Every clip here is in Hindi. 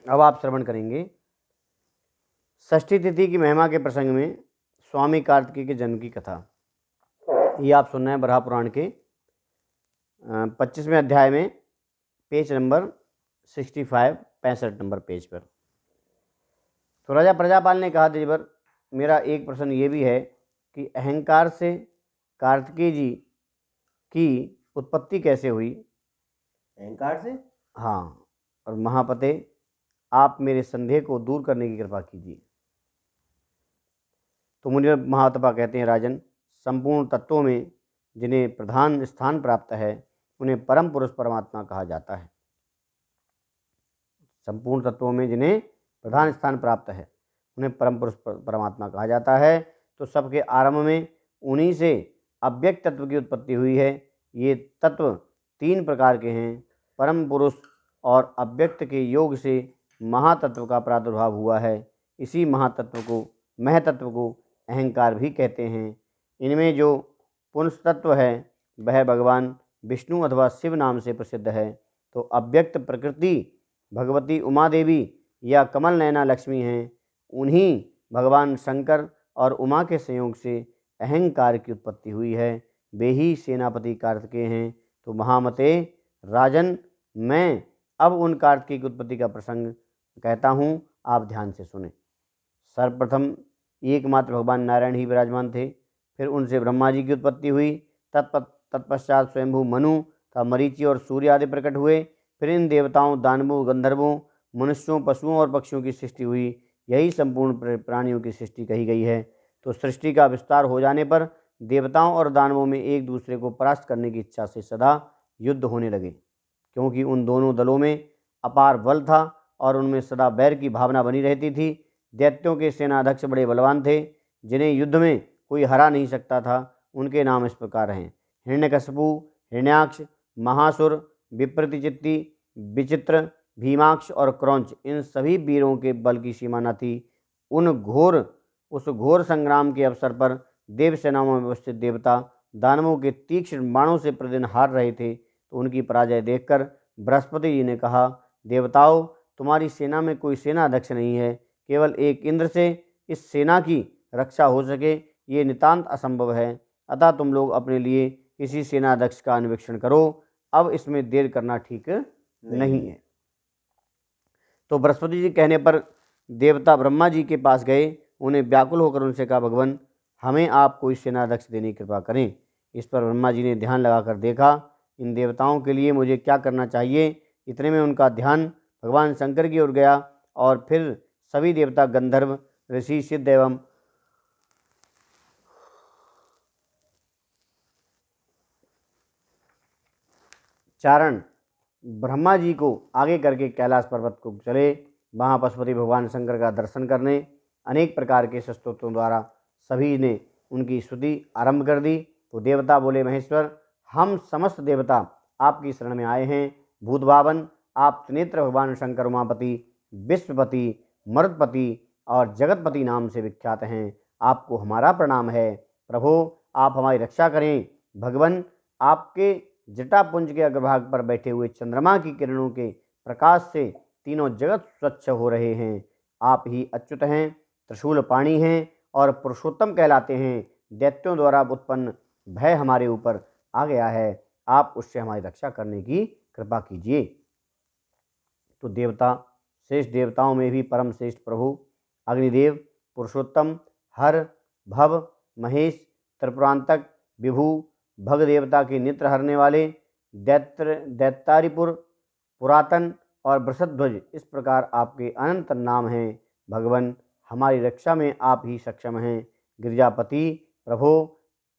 अब आप श्रवण करेंगे षष्ठी तिथि की महिमा के प्रसंग में स्वामी कार्तिकेय के जन्म की कथा। ये आप सुन रहे हैं बराह पुराण के 25वें अध्याय में पेज नंबर 65 नंबर पेज पर। तो राजा प्रजापाल ने कहा, देवर मेरा एक प्रश्न ये भी है कि अहंकार से कार्तिकेय जी की उत्पत्ति कैसे हुई? अहंकार से? हाँ, और महापते आप मेरे संदेह को दूर करने की कृपा कीजिए। तो मुनि महातपा कहते हैं, राजन, संपूर्ण तत्वों में जिन्हें प्रधान स्थान प्राप्त है उन्हें परम पुरुष परमात्मा कहा जाता है। संपूर्ण तत्वों में जिन्हें प्रधान स्थान प्राप्त है उन्हें परम पुरुष परमात्मा कहा जाता है। तो सबके आरंभ में उन्हीं से अव्यक्त तत्व की उत्पत्ति हुई है। ये तत्व 3 प्रकार के हैं। परम पुरुष और अव्यक्त के योग से महातत्व का प्रादुर्भाव हुआ है। इसी महातत्व को, महतत्व को अहंकार भी कहते हैं। इनमें जो पुंस तत्व है वह भगवान विष्णु अथवा शिव नाम से प्रसिद्ध है। तो अव्यक्त प्रकृति भगवती उमा देवी या कमल नयना लक्ष्मी हैं। उन्हीं भगवान शंकर और उमा के संयोग से अहंकार की उत्पत्ति हुई है। वे ही सेनापति कार्तिकेय हैं। तो महामते राजन, मैं अब उन कार्तिकेय की उत्पत्ति का प्रसंग कहता हूँ, आप ध्यान से सुने। सर्वप्रथम एकमात्र भगवान नारायण ही विराजमान थे। फिर उनसे ब्रह्मा जी की उत्पत्ति हुई। तत्पश्चात स्वयंभू मनु तथा मरीचि और सूर्य आदि प्रकट हुए। फिर इन देवताओं, दानवों, गंधर्वों, मनुष्यों, पशुओं और पक्षियों की सृष्टि हुई। यही संपूर्ण प्राणियों की सृष्टि कही गई है। तो सृष्टि का विस्तार हो जाने पर देवताओं और दानवों में एक दूसरे को परास्त करने की इच्छा से सदा युद्ध होने लगे, क्योंकि उन दोनों दलों में अपार बल था और उनमें सदा बैर की भावना बनी रहती थी। दैत्यों के सेनाध्यक्ष बड़े बलवान थे, जिन्हें युद्ध में कोई हरा नहीं सकता था। उनके नाम इस प्रकार हैं: हिरण्यकशिपु, हिरण्याक्ष, महासुर, विप्रतिचित्ति, विचित्र, भीमाक्ष और क्रौंच। इन सभी वीरों के बल की सीमा न थी। उस घोर संग्राम के अवसर पर देव सेनाओं में उपस्थित देवता दानवों के तीक्ष्ण बाणों से प्रतिदिन हार रहे थे। तो उनकी पराजय देखकर बृहस्पति जी ने कहा, देवताओं, तुम्हारी सेना में कोई सेनाध्यक्ष नहीं है। केवल एक इंद्र से इस सेना की रक्षा हो सके, ये नितांत असंभव है। अतः तुम लोग अपने लिए किसी सेनाध्यक्ष का अन्वेषण करो। अब इसमें देर करना ठीक नहीं है। तो बृहस्पति जी कहने पर देवता ब्रह्मा जी के पास गए। उन्हें व्याकुल होकर उनसे कहा, भगवान, हमें आप कोई सेनाध्यक्ष देने की कृपा करें। इस पर ब्रह्मा जी ने ध्यान लगाकर देखा, इन देवताओं के लिए मुझे क्या करना चाहिए। इतने में उनका ध्यान भगवान शंकर की ओर गया और फिर सभी देवता, गंधर्व, ऋषि, सिद्ध एवं चारण ब्रह्मा जी को आगे करके कैलाश पर्वत को चले। वहाँ पशुपति भगवान शंकर का दर्शन करने अनेक प्रकार के स्तोत्रों द्वारा सभी ने उनकी स्तुति आरंभ कर दी। तो देवता बोले, महेश्वर, हम समस्त देवता आपकी शरण में आए हैं। भूतभावन आप त्रिनेत्र भगवान शंकर उमापति, विश्वपति, मरुतपति और जगतपति नाम से विख्यात हैं। आपको हमारा प्रणाम है। प्रभु, आप हमारी रक्षा करें। भगवान, आपके जटापुंज के अग्रभाग पर बैठे हुए चंद्रमा की किरणों के प्रकाश से तीनों जगत स्वच्छ हो रहे हैं। आप ही अच्युत हैं, त्रिशूल पाणी हैं और पुरुषोत्तम कहलाते हैं। दैत्यों द्वारा उत्पन्न भय हमारे ऊपर आ गया है, आप उससे हमारी रक्षा करने की कृपा कीजिए। तो देवता, श्रेष्ठ देवताओं में भी परम श्रेष्ठ प्रभु अग्निदेव, पुरुषोत्तम, हर, भव, महेश, त्रिपुरांतक, विभु, भग देवता के नेत्र हरने वाले, दैत्यारिपुर, पुरातन और वृषध्वज, इस प्रकार आपके अनंत नाम हैं। भगवान, हमारी रक्षा में आप ही सक्षम हैं। गिरिजापति प्रभो,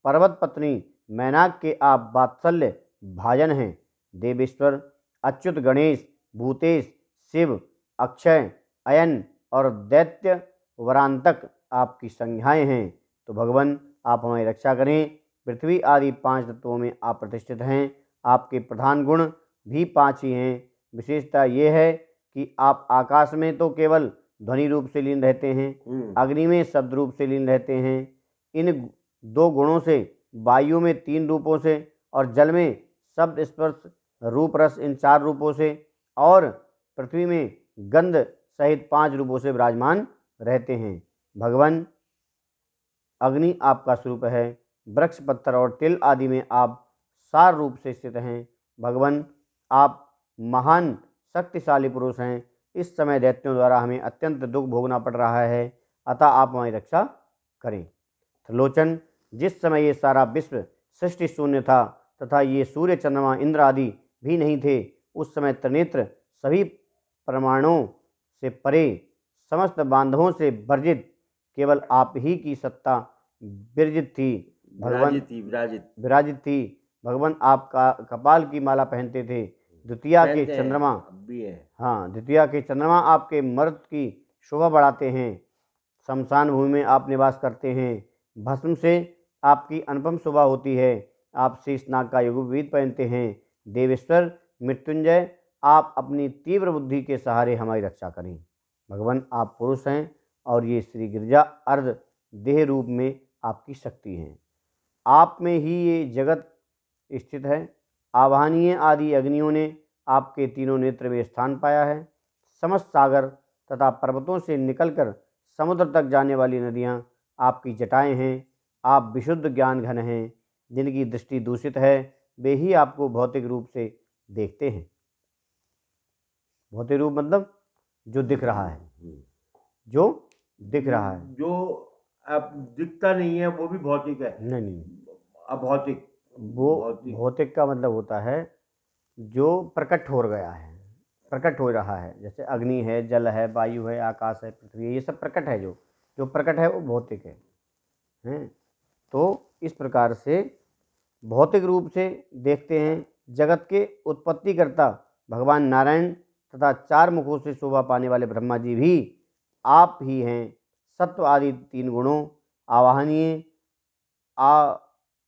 पर्वत पत्नी मैनाक के आप वात्सल्य भाजन हैं। देवेश्वर, अच्युत, गणेश, भूतेश, शिव, अक्षय, अयन और दैत्य वरांतक आपकी संज्ञाएँ हैं। तो भगवान, आप हमारी रक्षा करें। पृथ्वी आदि 5 तत्वों में आप प्रतिष्ठित हैं। आपके प्रधान गुण भी 5 ही हैं। विशेषता ये है कि आप आकाश में तो केवल ध्वनि रूप से लीन रहते हैं, अग्नि में शब्द रूप से लीन रहते हैं, इन 2 गुणों से, वायु में 3 रूपों से और जल में शब्द, स्पर्श, रूप, रस, इन 4 रूपों से, और पृथ्वी में गंध सहित 5 रूपों से विराजमान रहते हैं। भगवान अग्नि आपका स्वरूप है। वृक्ष, पत्थर और तिल आदि में आप सार रूप से स्थित हैं। भगवान आप महान शक्तिशाली पुरुष हैं। इस समय दैत्यों द्वारा हमें अत्यंत दुख भोगना पड़ रहा है, अतः आप हमारी रक्षा करें। त्रिलोचन, जिस समय ये सारा विश्व सृष्टि शून्य था तथा ये सूर्य, चंद्रमा, इंद्र आदि भी नहीं थे, उस समय त्रिनेत्र सभी प्रमाणों से परे, समस्त बांधवों से वर्जित, केवल आप ही की सत्ता विरजित थी। विराजित थी। भगवान आपका कपाल की माला पहनते थे। द्वितीया के चंद्रमा भी है। हाँ, द्वितीया के चंद्रमा आपके मर्द की शोभा बढ़ाते हैं। शमशान भूमि में आप निवास करते हैं। भस्म से आपकी अनुपम शोभा होती है। आप शेषनाग का युगविद पहनते हैं। देवेश्वर मृत्युंजय, आप अपनी तीव्र बुद्धि के सहारे हमारी रक्षा करें। भगवान आप पुरुष हैं और ये श्री गिरिजा अर्ध देह रूप में आपकी शक्ति हैं। आप में ही ये जगत स्थित है। आवाहनीय आदि अग्नियों ने आपके तीनों नेत्र में स्थान पाया है। समस्त सागर तथा पर्वतों से निकलकर समुद्र तक जाने वाली नदियाँ आपकी जटाएं हैं। आप विशुद्ध ज्ञान घन हैं। जिनकी दृष्टि दूषित है वे ही आपको भौतिक रूप से देखते हैं। भौतिक रूप मतलब जो दिख रहा है, जो दिख रहा है, जो अब दिखता नहीं है वो भी भौतिक है। नहीं, अभौतिक। वो भौतिक का मतलब होता है जो प्रकट हो गया है, प्रकट हो रहा है। जैसे अग्नि है, जल है, वायु है, आकाश है, पृथ्वी है, ये सब प्रकट है। जो प्रकट है वो भौतिक है, हैं। तो इस प्रकार से भौतिक रूप से देखते हैं। जगत के उत्पत्तिकर्ता भगवान नारायण तथा 4 मुखों से शोभा पाने वाले ब्रह्मा जी भी आप ही हैं। सत्व आदि 3 गुणों, आवाहनीय,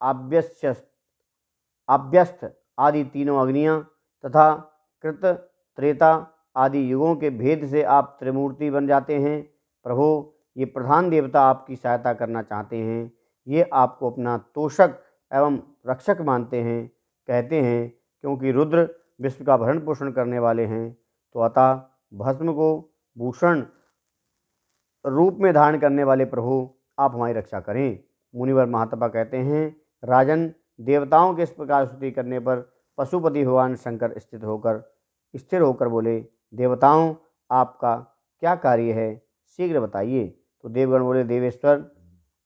आभ्यस्त आदि तीनों अग्नियाँ तथा कृत, त्रेता आदि युगों के भेद से आप त्रिमूर्ति बन जाते हैं। प्रभु, ये प्रधान देवता आपकी सहायता करना चाहते हैं। ये आपको अपना तोषक एवं रक्षक मानते हैं, कहते हैं, क्योंकि रुद्र विश्व का भरण पोषण करने वाले हैं। तो अतः भस्म को भूषण रूप में धारण करने वाले प्रभु, आप हमारी रक्षा करें। मुनिवर महातपा कहते हैं, राजन, देवताओं के इस प्रकार स्तुति करने पर पशुपति भगवान शंकर स्थिर होकर बोले, देवताओं, आपका क्या कार्य है, शीघ्र बताइए। तो देवगण बोले, देवेश्वर,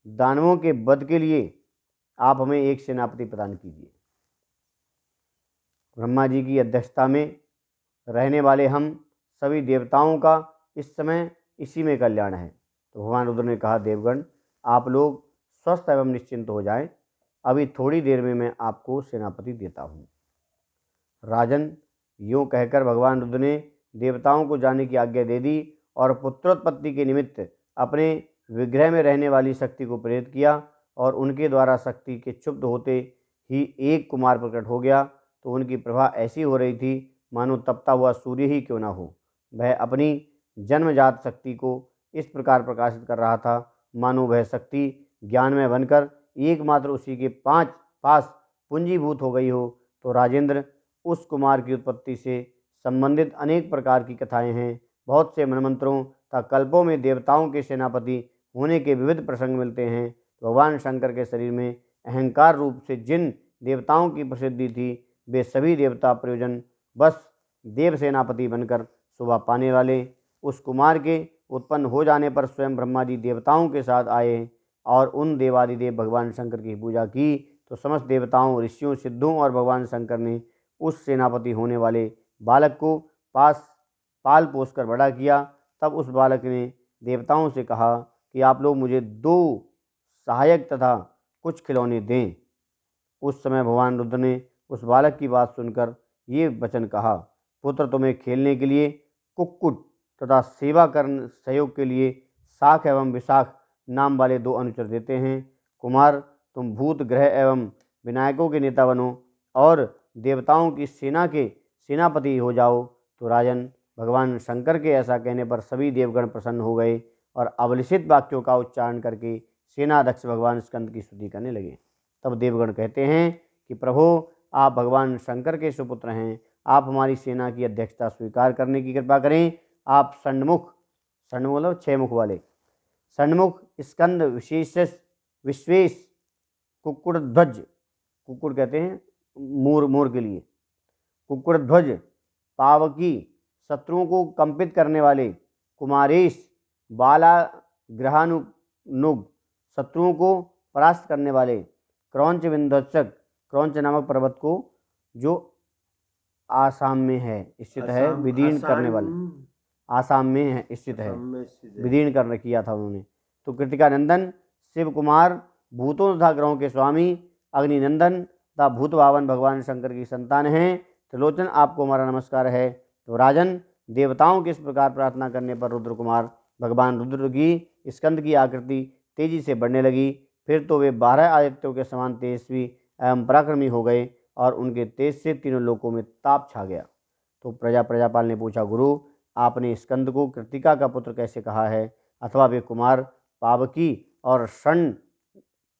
दानवों के वध के लिए आप हमें एक सेनापति प्रदान कीजिए। ब्रह्मा जी की अध्यक्षता में रहने वाले हम सभी देवताओं का इस समय इसी में कल्याण है। तो भगवान रुद्र ने कहा, देवगण, आप लोग स्वस्थ एवं निश्चिंत हो जाएं। अभी थोड़ी देर में मैं आपको सेनापति देता हूँ। राजन, यूँ कहकर भगवान रुद्र ने देवताओं को जाने की आज्ञा दे दी और पुत्रोत्पत्ति के निमित्त अपने विग्रह में रहने वाली शक्ति को प्रेरित किया और उनके द्वारा शक्ति के क्षुब्ध होते ही एक कुमार प्रकट हो गया। तो उनकी प्रभा ऐसी हो रही थी मानो तपता हुआ सूर्य ही क्यों ना हो। वह अपनी जन्मजात शक्ति को इस प्रकार प्रकाशित कर रहा था मानो वह शक्ति ज्ञान में बनकर एकमात्र उसी के पास पूंजीभूत हो गई हो। तो राजेंद्र, उस कुमार की उत्पत्ति से संबंधित अनेक प्रकार की कथाएं हैं। बहुत से मनमंत्रों तथा कल्पों में देवताओं के सेनापति होने के विविध प्रसंग मिलते हैं। भगवान शंकर के शरीर में अहंकार रूप से जिन देवताओं की प्रसिद्धि थी, वे सभी देवता प्रयोजन बस देव सेनापति बनकर शोभा पाने वाले उस कुमार के उत्पन्न हो जाने पर स्वयं ब्रह्मा जी देवताओं के साथ आए और उन देवादिदेव भगवान शंकर की पूजा की। तो समस्त देवताओं, ऋषियों, सिद्धों और भगवान शंकर ने उस सेनापति होने वाले बालक को पाल पोस कर बड़ा किया। तब उस बालक ने देवताओं से कहा कि आप लोग मुझे 2 सहायक तथा कुछ खिलौने दें। उस समय भगवान रुद्र ने उस बालक की बात सुनकर ये वचन कहा, पुत्र, तुम्हें खेलने के लिए कुक्कुट तथा सेवा करने सहयोग के लिए शाख एवं विशाख नाम वाले 2 अनुचर देते हैं। कुमार, तुम भूत, ग्रह एवं विनायकों के नेता बनो और देवताओं की सेना के सेनापति हो जाओ। तो राजन, भगवान शंकर के ऐसा कहने पर सभी देवगण प्रसन्न हो गए और अवलिषित वाक्यों का उच्चारण करके सेनाध्यक्ष भगवान स्कंद की स्तुति करने लगे। तब देवगण कहते हैं कि प्रभु, आप भगवान शंकर के सुपुत्र हैं। आप हमारी सेना की अध्यक्षता स्वीकार करने की कृपा करें। आप षण्मुख मतलब 6 मुख वाले, षण्मुख स्कंद विश्वेश कुक्कुड़ ध्वज, कुक्कुड़ कहते हैं मोर के लिए, कुक्कुड़ ध्वज पावकी शत्रुओं को कंपित करने वाले, कुमारेश बाला ग्रहानुग शत्रुओं को परास्त करने वाले, क्रौंच विंध्योत्सक क्रौंच नामक पर्वत को जो आसाम में है स्थित है विदीर्ण करने वाले, आसाम में है स्थित है विदीर्ण कर किया था उन्होंने। तो कृतिका नंदन शिव कुमार भूतों तथा ग्रहों के स्वामी अग्निनंदन तथा भूत भावन भगवान शंकर की संतान हैं। त्रिलोचन आपको हमारा नमस्कार है। तो राजन, देवताओं के इस प्रकार प्रार्थना करने पर रुद्र कुमार भगवान रुद्र की स्कंद की आकृति तेजी से बढ़ने लगी। फिर तो वे 12 आदित्यों के समान तेजस्वी एवं पराक्रमी हो गए और उनके तेज से तीनों लोकों में ताप छा गया। तो प्रजापाल ने पूछा, गुरु आपने स्कंद को कृतिका का पुत्र कैसे कहा है, अथवा वे कुमार पावकी और षण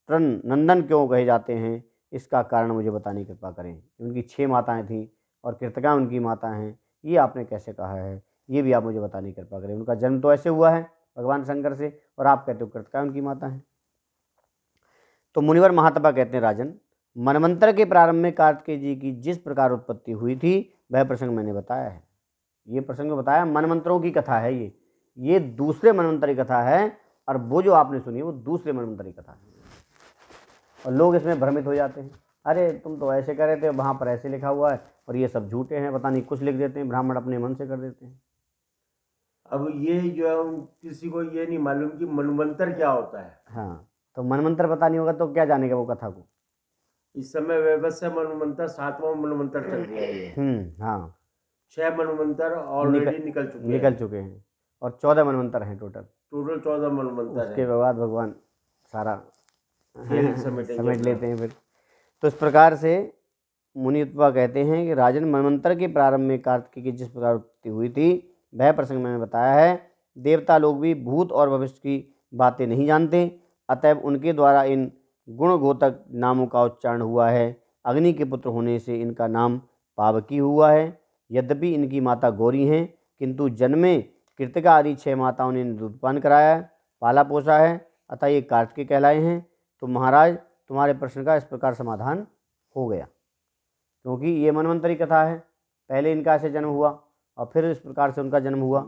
नंदन क्यों कहे जाते हैं, इसका कारण मुझे बताने की कृपा करें। उनकी 6 माताएं थीं और कृतिका उनकी माता हैं, ये आपने कैसे कहा है, ये भी आप मुझे बताने की कृपा करें। उनका जन्म तो ऐसे हुआ है भगवान शंकर से, और आप कहते हो कृतिका उनकी माता है। तो मुनिवर महातपा कहते हैं, राजन, मनवंतर के प्रारंभ में कार्तिकेय जी की जिस प्रकार उत्पत्ति हुई थी वह प्रसंग मैंने बताया है। ये प्रसंग बताया, मनवंतरों की कथा है ये दूसरे मनवंतर की कथा है, और वो जो आपने सुनी वो दूसरे मनवंतर की कथा है। और लोग इसमें भ्रमित हो जाते हैं, अरे तुम तो ऐसे कर रहे थे, वहाँ पर ऐसे लिखा हुआ है, और ये सब झूठे हैं, पता नहीं कुछ लिख देते हैं, ब्राह्मण अपने मन से कर देते हैं। अब ये जो है किसी को ये नहीं मालूम कि मनवंतर क्या होता है। हाँ, तो मनवंतर पता नहीं होगा तो क्या जानेगा वो कथा को। इस समय व्यवसाय मनवंतर 7वां मनवंतर चल रहा है। हाँ, 6 मनवंतर ऑलरेडी निकल चुके हैं, और 14 मनवंतर हैं टोटल 14 मनवंतर उसके बाद भगवान सारा समेट लेते हैं फिर। तो इस प्रकार से मुनित्वा कहते हैं कि राजन, मनवंतर के प्रारंभ में कार्तिकेय की जिस प्रकार उत्पत्ति हुई थी वह प्रसंग मैंने बताया है। देवता लोग भी भूत और भविष्य की बातें नहीं जानते, अतएव उनके द्वारा इन गुणगोतक नामों का उच्चारण हुआ है। अग्नि के पुत्र होने से इनका नाम पावकी हुआ है। यद्यपि इनकी माता गौरी हैं, किंतु जन्मे कृतिका आदि 6 माताओं ने दूधपान कराया, पाला पोसा है, अतः ये कार्तिकेय कहलाए हैं। तो महाराज, तुम्हारे प्रश्न का इस प्रकार समाधान हो गया, क्योंकि ये मनवंतरी कथा है, पहले इनका ऐसे जन्म हुआ और फिर इस प्रकार से उनका जन्म हुआ,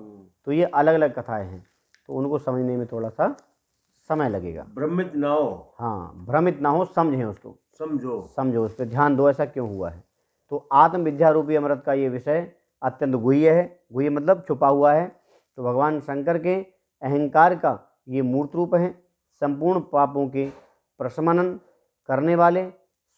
तो ये अलग अलग कथाएं हैं, तो उनको समझने में थोड़ा सा समय लगेगा। भ्रमित ना हो। हाँ, भ्रमित ना हो, समझें उसको, समझो उस पर ध्यान दो, ऐसा क्यों हुआ है। तो आत्मविद्या रूपी अमृत का ये विषय अत्यंत गुह्य है, गुह्य मतलब छुपा हुआ है। तो भगवान शंकर के अहंकार का ये मूर्त रूप है। संपूर्ण पापों के प्रशमन करने वाले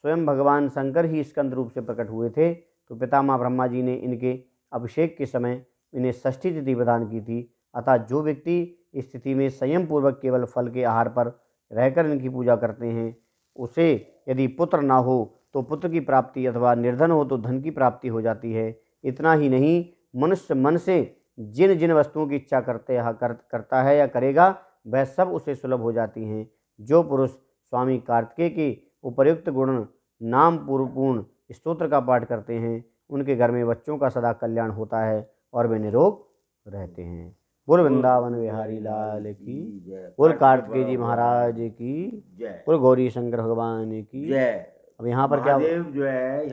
स्वयं भगवान शंकर ही स्कंद रूप से प्रकट हुए थे। तो पितामह ब्रह्मा जी ने इनके अभिषेक के समय इन्हें षष्ठी तिथि प्रदान की थी। अतः जो व्यक्ति इस स्थिति में संयम पूर्वक केवल फल के आहार पर रहकर इनकी पूजा करते हैं, उसे यदि पुत्र ना हो तो पुत्र की प्राप्ति, अथवा निर्धन हो तो धन की प्राप्ति हो जाती है। इतना ही नहीं, मनुष्य मन से जिन जिन वस्तुओं की इच्छा करता है या करेगा, वह सब उसे सुलभ हो जाती हैं। जो पुरुष स्वामी कार्तिकेय के उपर्युक्त गुण नाम पूर्ण स्तोत्र का पाठ करते हैं, उनके घर में बच्चों का सदा कल्याण होता है और वे निरोग रहते हैं। बोल वृंदावन बिहारी लाल की बोल, कार्तिकेय जी महाराज की बोल, गौरी शंकर भगवान की जय। अब यहाँ पर क्या जो है,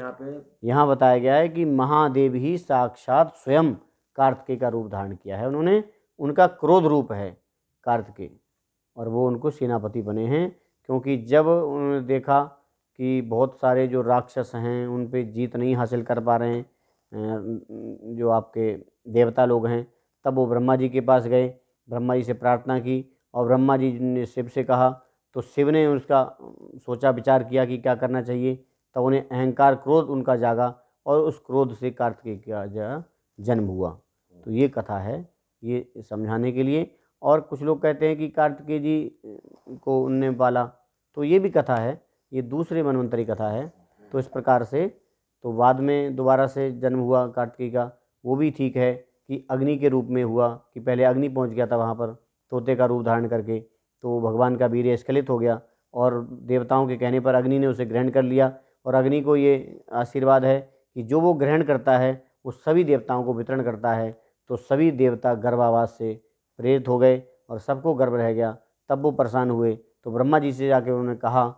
यहाँ बताया गया है कि महादेव ही साक्षात स्वयं कार्तिकेय का रूप धारण किया है उन्होंने। उनका क्रोध रूप है कार्तिकेय, और वो उनको सेनापति बने हैं, क्योंकि जब उन्होंने देखा कि बहुत सारे जो राक्षस हैं उन पे जीत नहीं हासिल कर पा रहे हैं जो आपके देवता लोग हैं, तब वो ब्रह्मा जी के पास गए, ब्रह्मा जी से प्रार्थना की, और ब्रह्मा जी ने शिव से कहा। तो शिव ने उसका सोचा विचार किया कि क्या करना चाहिए, तब उन्हें अहंकार क्रोध उनका जागा, और उस क्रोध से कार्तिकेय का जन्म हुआ। तो ये कथा है, ये समझाने के लिए। और कुछ लोग कहते हैं कि कार्तिकेय जी को उनने पाला, तो ये भी कथा है, ये दूसरे मनवंतरी कथा है। तो इस प्रकार से तो बाद में दोबारा से जन्म हुआ कार्तिकेय का, वो भी ठीक है कि अग्नि के रूप में हुआ, कि पहले अग्नि पहुंच गया था वहाँ पर तोते का रूप धारण करके, तो भगवान का वीर्य स्खलित हो गया, और देवताओं के कहने पर अग्नि ने उसे ग्रहण कर लिया। और अग्नि को ये आशीर्वाद है कि जो वो ग्रहण करता है वो सभी देवताओं को वितरण करता है। तो सभी देवता गर्भावास से प्रेरित हो गए और सबको गर्भ रह गया। तब वो परेशान हुए तो ब्रह्मा जी से जाके उन्होंने कहा,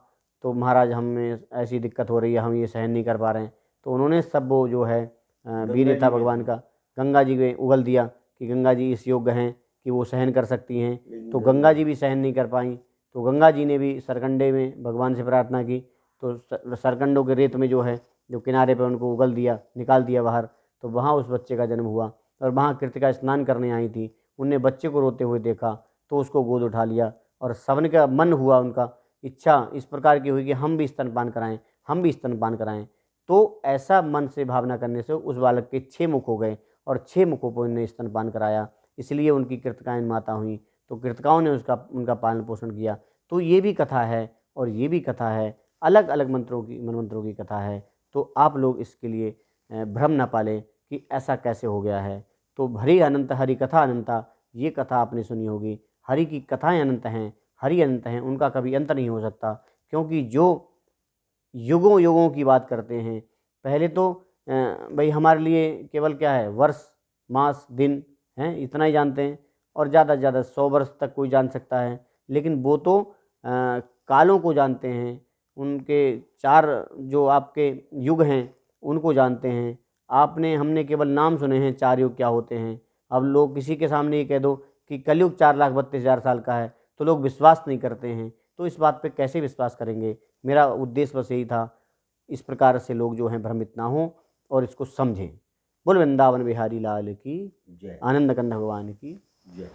तो महाराज हमें ऐसी दिक्कत हो रही है, हम ये सहन नहीं कर पा रहे हैं। तो उन्होंने सब वो जो है वीर्य था भगवान का गंगा जी में उगल दिया कि गंगा जी इस योग्य हैं कि वो सहन कर सकती हैं। तो गंगा जी भी सहन नहीं कर पाई, तो गंगा जी ने भी सरकंडे में भगवान से प्रार्थना की, तो सरकंडों के रेत में जो है जो किनारे पर उनको उगल दिया, निकाल दिया बाहर। तो वहाँ उस बच्चे का जन्म हुआ। और वहाँ कृतिका स्नान करने आई थी, उनने बच्चे को रोते हुए देखा तो उसको गोद उठा लिया। और सबने का मन हुआ, उनका इच्छा इस प्रकार की हुई कि हम भी स्तनपान कराएं, हम भी स्तनपान कराएं। तो ऐसा मन से भावना करने से उस बालक के 6 मुख हो गए और 6 मुखों पर उन्हें स्तनपान कराया, इसलिए उनकी कृतिकाएँ माता हुई। तो कृतिकाओं ने उनका पालन पोषण किया। तो ये भी कथा है और ये भी कथा है, अलग अलग मनमंत्रों की कथा है। तो आप लोग इसके लिए भ्रम न पालें कि ऐसा कैसे हो गया है। तो हरि अनंत हरि कथा अनंता, ये कथा आपने सुनी होगी। हरि की कथाएं अनंत हैं, हरि अनंत हैं, उनका कभी अंत नहीं हो सकता। क्योंकि जो युगों युगों की बात करते हैं, पहले तो भाई हमारे लिए केवल क्या है, वर्ष मास दिन हैं, इतना ही जानते हैं। और ज़्यादा से ज़्यादा 100 वर्ष तक कोई जान सकता है, लेकिन वो तो कालों को जानते हैं। उनके 4 जो आपके युग हैं उनको जानते हैं। हमने केवल नाम सुने हैं 4 युग क्या होते हैं। अब लोग किसी के सामने ये कह दो कि कलयुग 4,32,000 साल का है तो लोग विश्वास नहीं करते हैं। तो इस बात पे कैसे विश्वास करेंगे। मेरा उद्देश्य बस यही था, इस प्रकार से लोग जो हैं भ्रमित ना हों और इसको समझें। बोल वृंदावन बिहारी लाल की जय। आनंद कंद भगवान की जय।